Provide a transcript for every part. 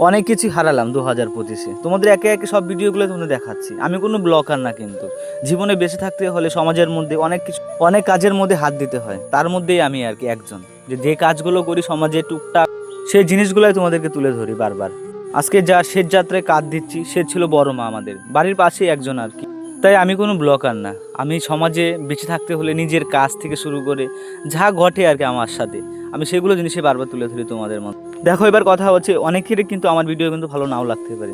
অনেক কিছু হারালাম 2025-এ। তোমাদের একে একে সব ভিডিওগুলো তোমাদের দেখাচ্ছি। আমি কোনো ব্লগার না, কিন্তু জীবনে বেঁচে থাকতে হলে সমাজের মধ্যে অনেক কাজের মধ্যে হাত দিতে হয়। তার মধ্যেই আমি আর কি একজন, যে কাজগুলো করি সমাজে টুকটাক সেই জিনিসগুলোই তোমাদেরকে তুলে ধরি বারবার। আজকে যা শেষ যাত্রায় কাজ দিচ্ছি সে ছিল বড় মা, আমাদের বাড়ির পাশেই একজন আর কি। তাই আমি কোনো ব্লগার না, আমি সমাজে বেঁচে থাকতে হলে নিজের কাজ থেকে শুরু করে যা ঘটে আর কি আমার সাথে, আমি সেগুলো জিনিসই বারবার তুলে ধরি তোমাদের মধ্যে। দেখো, এবার কথা হচ্ছে অনেকেরই কিন্তু আমার ভিডিও কিন্তু ভালো নাও লাগতে পারে।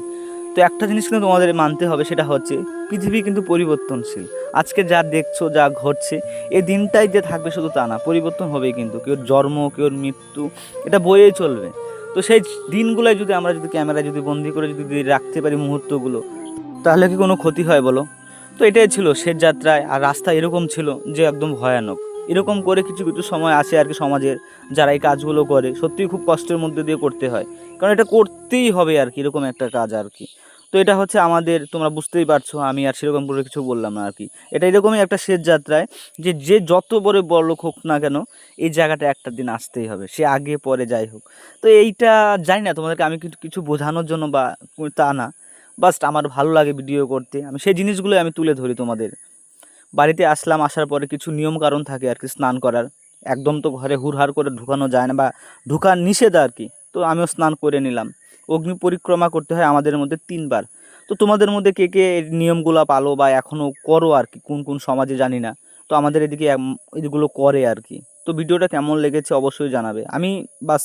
তো একটা জিনিস কিন্তু তোমাদের মানতে হবে, সেটা হচ্ছে পৃথিবী কিন্তু পরিবর্তনশীল। আজকে যা দেখছো, যা ঘটছে, এই দিনটাই যে থাকবে শুধু তা না, পরিবর্তন হবেই কিন্তু। কেউ জন্ম, কেউ মৃত্যু, এটা বয়েই চলবে। তো সেই দিনগুলোয় যদি আমরা ক্যামেরায় বন্দি করে রাখতে পারি মুহূর্তগুলো, তাহলে কি কোনো ক্ষতি হয় বলো? তো এটাই ছিল শেষ যাত্রায়। আর রাস্তা এরকম ছিল যে একদম ভয়ানক। এরকম করে কিছু কিছু সময় আসে আর কি সমাজের, যারা এই কাজগুলো করে সত্যিই খুব কষ্টের মধ্যে দিয়ে করতে হয়, কারণ এটা করতেই হবে আর কি, এরকম একটা কাজ আর কি। তো এটা হচ্ছে আমাদের, তোমরা বুঝতেই পারছো, আমি আর সেরকম করে কিছু বললাম না আর কি। এটা এরকমই একটা শেষ যাত্রায়, যে যত বড় লোক হোক না কেন, এই জায়গাটা একটা দিন আসতেই হবে, সে আগে পরে যাই হোক। তো এইটা জানি না তোমাদেরকে আমি কিছু বোঝানোর জন্য বা তা না, বাস আমার ভালো লাগে ভিডিও করতে, আমি সেই জিনিসগুলোই আমি তুলে ধরি তোমাদের। বাড়িতে আসলাম, আসার পরে কিছু নিয়ম কারণ থাকে আর কি স্নান করার। একদম তো ঘরে হুড়হাড় করে ঢুকানো যায় না, বা ঢুকার নিষেধ আর কি। তো আমিও স্নান করে নিলাম। অগ্নি পরিক্রমা করতে হয় আমাদের মধ্যে 3 বার। তো তোমাদের মধ্যে কে কে এই নিয়মগুলো পালো বা এখনও করো আর কি, কোন কোন সমাজে জানি না। তো আমাদের এদিকে এগুলো করে আর কি। তো ভিডিওটা কেমন লেগেছে অবশ্যই জানাবে। আমি বাস